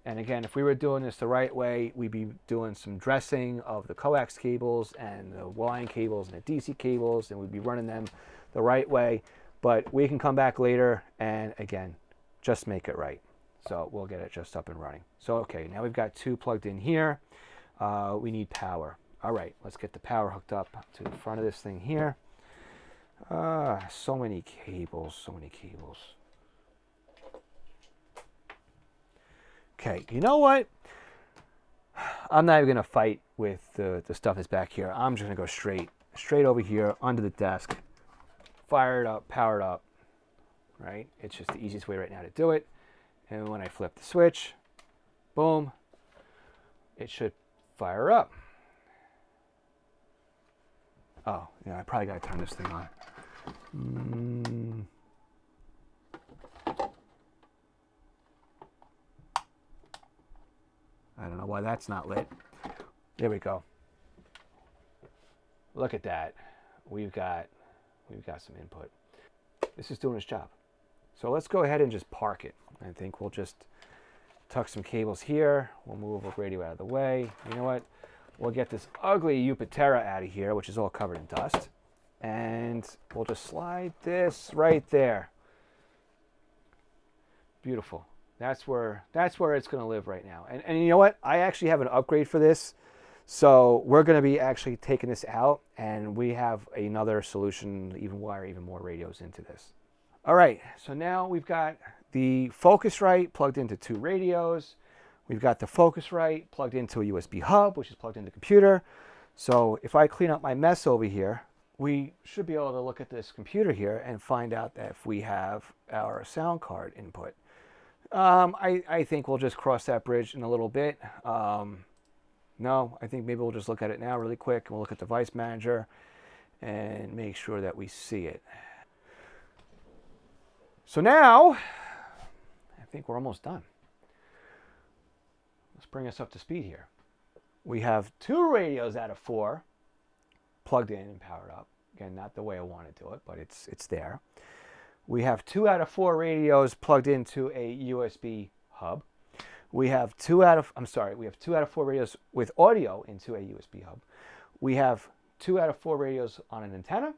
And again, if we were doing this the right way, we'd be doing some dressing of the coax cables and the line cables and the DC cables, and we'd be running them the right way. But we can come back later and, again, just make it right. So we'll get it just up and running. So, okay, now we've got 2 plugged in here. We need power. All right, let's get the power hooked up to the front of this thing here. So many cables, Okay, you know what? I'm not even going to fight with the stuff that's back here. I'm just going to go straight straight over here under the desk, fire it up, power it up, right? It's just the easiest way right now to do it. And when I flip the switch, boom, it should fire up. Oh, yeah, I probably got to turn this thing on. I don't know why that's not lit. There we go. Look at that. We've got some input. This is doing its job. So let's go ahead and just park it. I think we'll just tuck some cables here. We'll move the radio out of the way. You know what? We'll get this ugly Yupatera out of here, which is all covered in dust. And we'll just slide this right there. Beautiful. That's where it's going to live right now. And you know what? I actually have an upgrade for this. So we're going to be actually taking this out, and we have another solution, even wire even more radios into this. All right, so now we've got the Focusrite plugged into 2 radios. We've got the Focusrite plugged into a USB hub, which is plugged into the computer. So if I clean up my mess over here, we should be able to look at this computer here and find out that if we have our sound card input. I think we'll just cross that bridge in a little bit. No, I think maybe we'll just look at it now really quick, and we'll look at Device Manager and make sure that we see it. So now, I think we're almost done. Let's bring us up to speed here. We have 2 radios out of 4 plugged in and powered up. Again, not the way I want to do it, but it's there. We have 2 out of 4 radios plugged into a USB hub. We have 2 out of 4 radios with audio into a USB hub. We have 2 out of 4 radios on an antenna,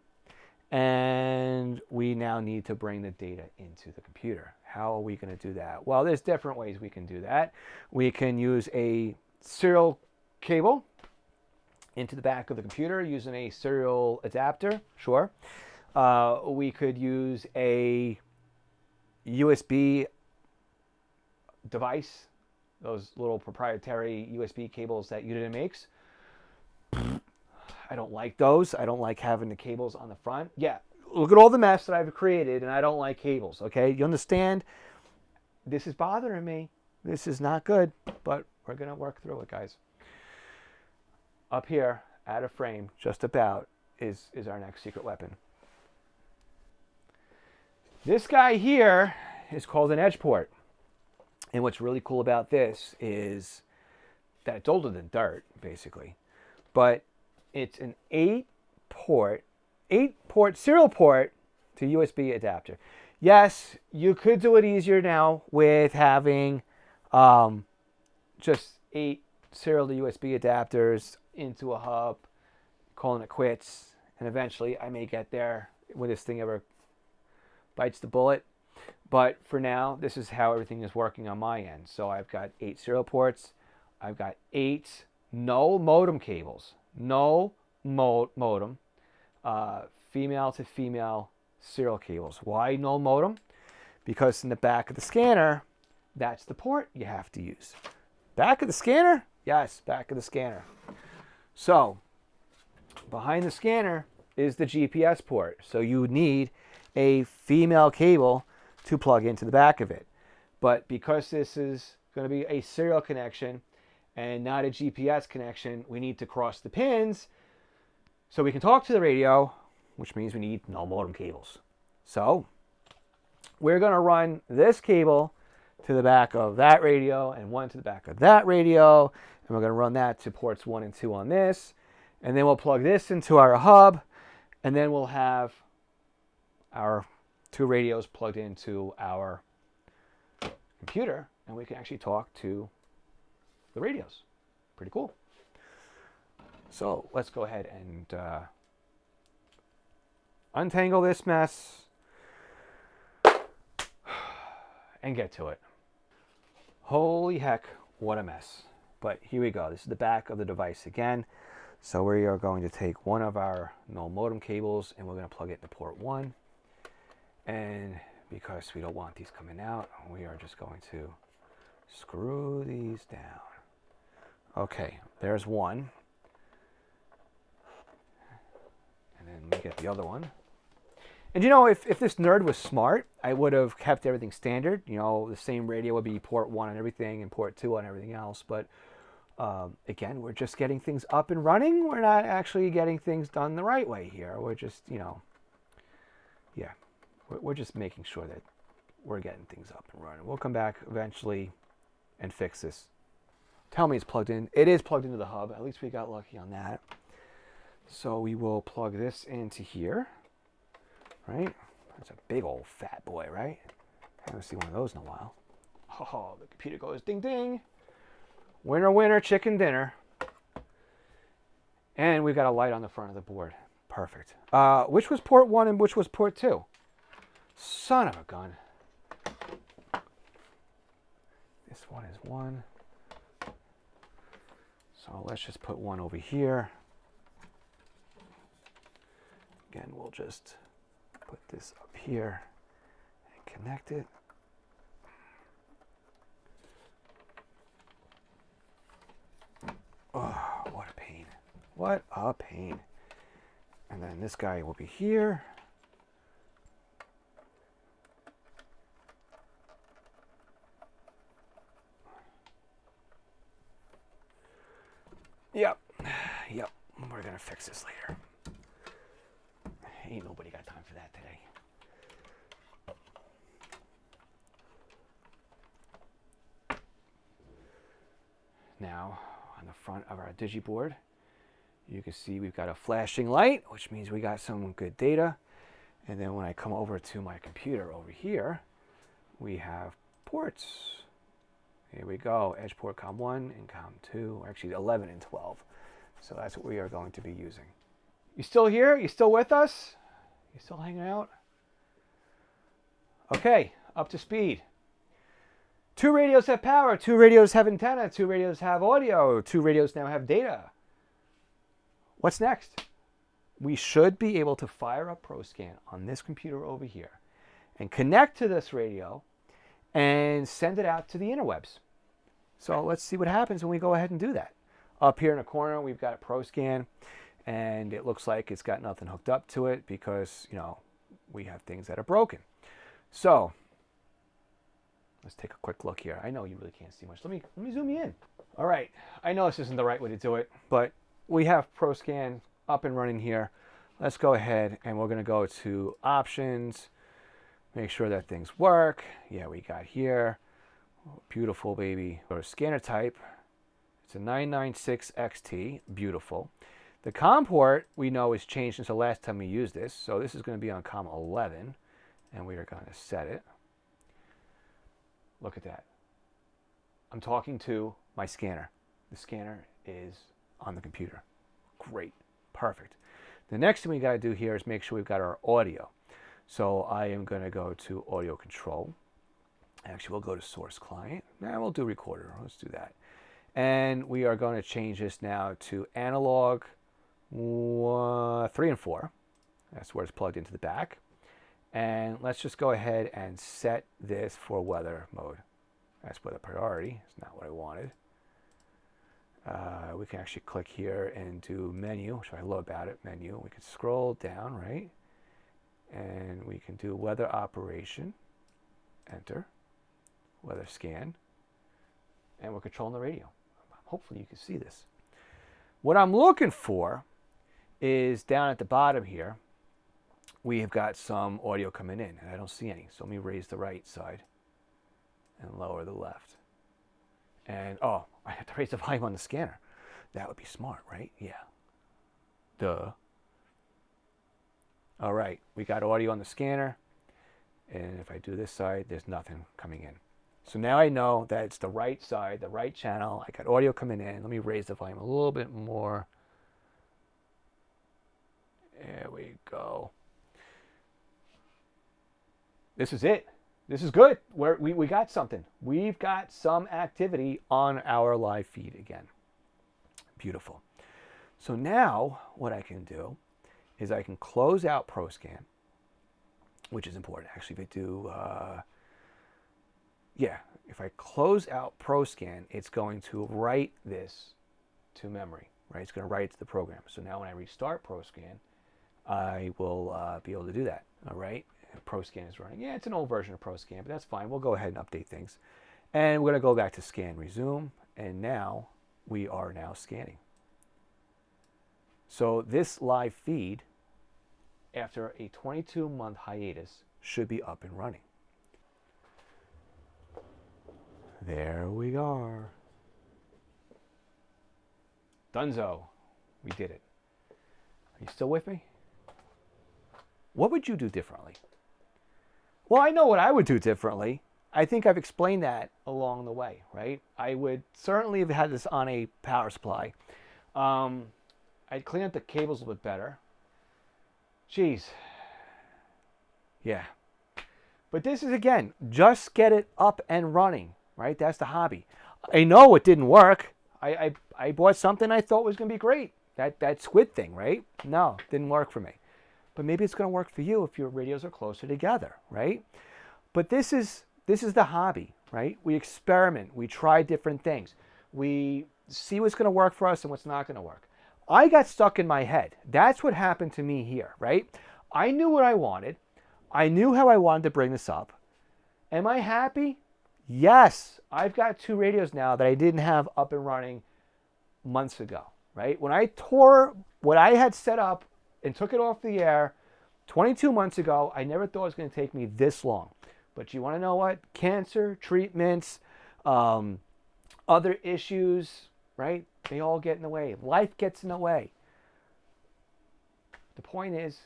and we now need to bring the data into the computer. How are we going to do that? Well, there's different ways we can do that. We can use a serial cable into the back of the computer using a serial adapter, sure. We could use a USB device, those little proprietary USB cables that Uniden makes. I don't like those. I don't like having the cables on the front. Yeah, look at all the mess that I've created, and I don't like cables, okay? You understand? This is bothering me. This is not good, but we're going to work through it, guys. Up here, out of frame, just about, is our next secret weapon. This guy here is called an edge port. And what's really cool about this is that it's older than dirt, basically. But it's an 8-port serial port to USB adapter. Yes, you could do it easier now with having just 8 serial to USB adapters into a hub, calling it quits. And eventually I may get there when this thing ever bites the bullet. But for now, this is how everything is working on my end. So I've got 8 serial ports. I've got 8 no modem cables. No modem. Female to female serial cables. Why no modem? Because in the back of the scanner, that's the port you have to use. Back of the scanner? Yes, back of the scanner. So behind the scanner is the GPS port. So you need a female cable to plug into the back of it. But because this is going to be a serial connection and not a GPS connection, we need to cross the pins so we can talk to the radio, which means we need no modem cables. So we're going to run this cable to the back of that radio and one to the back of that radio, and we're going to run that to ports 1 and 2 on this, and then we'll plug this into our hub, and then we'll have our 2 radios plugged into our computer, and we can actually talk to the radios. Pretty cool. So let's go ahead and untangle this mess and get to it. Holy heck, what a mess. But here we go. This is the back of the device again. So we are going to take one of our no modem cables and we're going to plug it into port 1. And because we don't want these coming out, we are just going to screw these down. Okay, there's one. And then we get the other one. And you know, if this nerd was smart, I would have kept everything standard. You know, the same radio would be port 1 on everything and port 2 on everything else. But again, we're just getting things up and running. We're not actually getting things done the right way here. We're just, you know, yeah, we're just making sure that we're getting things up and running. We'll come back eventually and fix this. Tell me it's plugged in. It is plugged into the hub. At least we got lucky on that. So we will plug this into here, right? That's a big old fat boy, right? I haven't seen one of those in a while. Oh, the computer goes ding ding. Winner, winner, chicken dinner. And we've got a light on the front of the board. Perfect. Which was port 1 and which was port 2? Son of a gun. This one is 1. So let's just put 1 over here. Again, we'll just put this up here and connect it. Oh, what a pain. What a pain. And then this guy will be here. Yep. We're going to fix this later. Ain't nobody got time for that today. Now, on the front of our digiboard, you can see we've got a flashing light, which means we got some good data. And then when I come over to my computer over here, we have ports. Here we go, edge port COM1 and COM2, actually 11 and 12. So that's what we are going to be using. You still here? You still with us? You still hanging out? Okay, up to speed. 2 radios have power, 2 radios have antenna, 2 radios have audio, 2 radios now have data. What's next? We should be able to fire up ProScan on this computer over here and connect to this radio and send it out to the interwebs. So let's see what happens when we go ahead and do that. Up here in the corner, we've got ProScan, and it looks like it's got nothing hooked up to it because, you know, we have things that are broken. So let's take a quick look here. I know you really can't see much. Let me zoom you in. All right, I know this isn't the right way to do it, but we have ProScan up and running here. Let's go ahead and we're going to go to options, make sure that things work. Yeah, we got here. Beautiful, baby. Go to scanner type. It's a 996 XT. Beautiful. The COM port we know is changed since the last time we used this. So this is going to be on COM 11, and we are going to set it. Look at that. I'm talking to my scanner. The scanner is on the computer. Great. Perfect. The next thing we got to do here is make sure we've got our audio. So I am going to go to audio control. Actually, we'll go to source client. Now we'll do recorder. Let's do that. And we are going to change this now to analog 3 and 4. That's where it's plugged into the back. And let's just go ahead and set this for weather mode. That's weather priority. It's not what I wanted. We can actually click here and do menu, which I love about it, menu. We can scroll down, right? And we can do weather operation, enter, weather scan, and we're controlling the radio. Hopefully you can see this. What I'm looking for is down at the bottom here, we have got some audio coming in, and I don't see any. So let me raise the right side and lower the left. And, oh, I have to raise the volume on the scanner. That would be smart, right? Yeah. Duh. All right, we got audio on the scanner. And if I do this side, there's nothing coming in. So now I know that it's the right side, the right channel. I got audio coming in. Let me raise the volume a little bit more. There we go. This is it. This is good. We got something. We've got some activity on our live feed again. Beautiful. So now what I can do is I can close out ProScan, which is important. Actually, if I do, if I close out ProScan, it's going to write this to memory, right? It's going to write it to the program. So now when I restart ProScan, I will be able to do that. All right. ProScan is running. Yeah, it's an old version of ProScan, but that's fine. We'll go ahead and update things. And we're going to go back to scan resume. And now we are now scanning. So this live feed, after a 22-month hiatus, should be up and running. There we are. Dunzo. We did it. Are you still with me? What would you do differently? Well, I know what I would do differently. I think I've explained that along the way, right? I would certainly have had this on a power supply. I'd clean up the cables a little bit better. Jeez. Yeah. But this is, again, just get it up and running, right? That's the hobby. I know it didn't work. I bought something I thought was going to be great. That squid thing, right? No, didn't work for me. But maybe it's going to work for you if your radios are closer together, right? But this is the hobby, right? We experiment. We try different things. We see what's going to work for us and what's not going to work. I got stuck in my head. That's what happened to me here, right? I knew what I wanted. I knew how I wanted to bring this up. Am I happy? Yes. I've got 2 radios now that I didn't have up and running months ago, right? When I tore what I had set up and took it off the air 22 months ago, I never thought it was going to take me this long. But you want to know what? Cancer, treatments, other issues, right? They all get in the way. Life gets in the way. The point is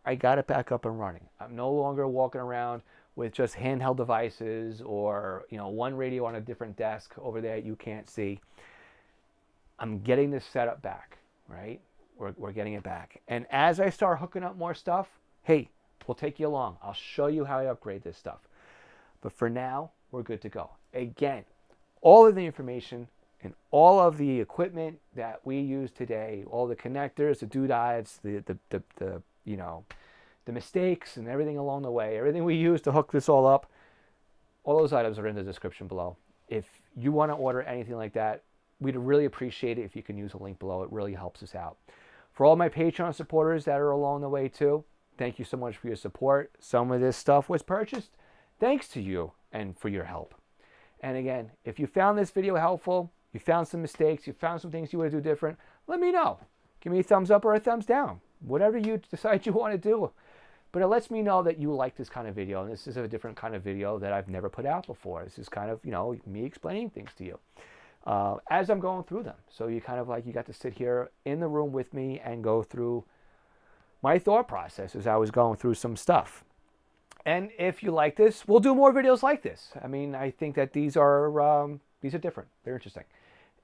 I got it back up and running. I'm no longer walking around with just handheld devices or, one radio on a different desk over there you can't see. I'm getting this setup back, right? We're getting it back. And as I start hooking up more stuff, hey, we'll take you along. I'll show you how I upgrade this stuff. But for now, we're good to go. Again, all of the information and all of the equipment that we use today, all the connectors, the doodads, the mistakes and everything along the way, everything we use to hook this all up, all those items are in the description below. If you want to order anything like that, we'd really appreciate it if you can use a link below. It really helps us out. For all my Patreon supporters that are along the way too, thank you so much for your support. Some of this stuff was purchased thanks to you and for your help. And again, if you found this video helpful, you found some mistakes, you found some things you want to do different, let me know. Give me a thumbs up or a thumbs down. Whatever you decide you want to do. But it lets me know that you like this kind of video. And this is a different kind of video that I've never put out before. This is kind of, me explaining things to you as I'm going through them. So you kind of you got to sit here in the room with me and go through my thought process as I was going through some stuff. And if you like this, we'll do more videos like this. I mean, I think that these are different. They're interesting.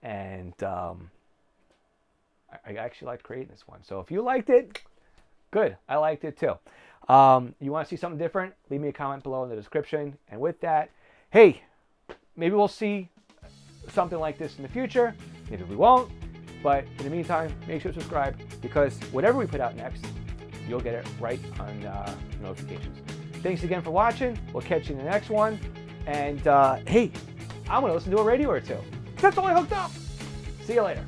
And I actually liked creating this one. So if you liked it, good. I liked it too. You want to see something different? Leave me a comment below in the description. And with that, hey, maybe we'll see something like this in the future. Maybe we won't. But in the meantime, make sure to subscribe because whatever we put out next, you'll get it right on notifications. Thanks again for watching. We'll catch you in the next one. And hey, I'm going to listen to a radio or two. That's all I hooked up. See you later.